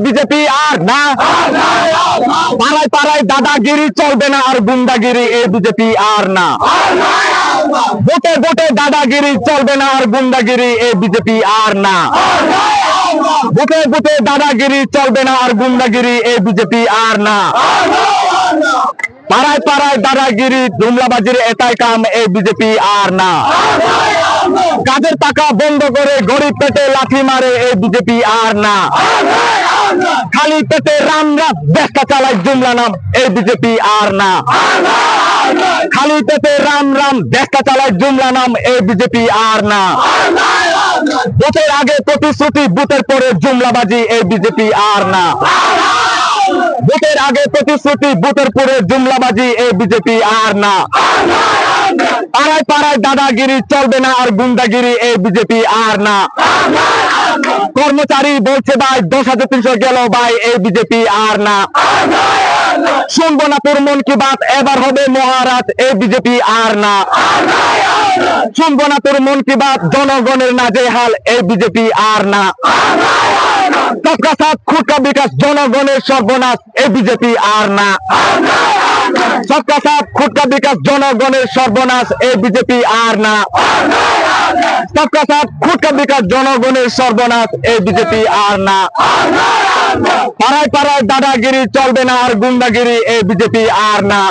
BJP আর না, পাড়ায় পাড়ায় দাদাগিরি চলবে না আর গুন্ডাগিরি এ বিজেপি আর না, ভোটে ভোটে দাদাগিরি চলবে না আর গুন্ডাগিরি এ বিজেপি আর না, ভোটে ভোটে দাদাগিরি চলবে না আর গুন্ডাগিরি এ বিজেপি আর না, পাড়ায় পাড়ায় দাদাগিরি জুমলাবাজির এটাই কাম এই বিজেপি আর না, কাজের টাকা বন্ধ করে গরিব পেটে লাঠি মারে এই বিজেপি আর না, খালি পেটে রাম রাম দেশটা চালায় জুমলা নাম এই বিজেপি আর না, খালি পেটে রাম রাম দেশটা চালায় জুমলা নাম এই বিজেপি আর না, ভোটের আগে প্রতিশ্রুতি বুথের পরে জুমলাবাজি এই বিজেপি আর না, ভোটের আগে প্রতিশ্রুতি বুথের পরে জুমলাবাজি এই বিজেপি আর না, পাড়ায় পাড়ায় দাদাগিরি চলবে না আর গুন্ডাগিরি এই বিজেপি আর না, কর্মচারী বলছে ভাই 10,300 গেল ভাই এই বিজেপি আর না, শুনবো না তোর মন কি বাত এবার হবে মহারাজ এই বিজেপি আর না, শুনবো না তোর মন কি বাত জনগণের নাজেহাল এই বিজেপি আর না, সবকা সাথ খুদকা বিকাশ জনগণের সর্বনাশ এই বিজেপি আর না, সবকা সাথ খুদকা বিকাশ জনগণের সর্বনাশ এই বিজেপি আর না, সবকা সাথ খুদকা বিকাশ জনগণের সর্বনাশ এই বিজেপি আর না, পাড়ায় পাড়ায় দাদাগিরি চলবে না আর গুন্ডাগিরি এই বিজেপি আর না।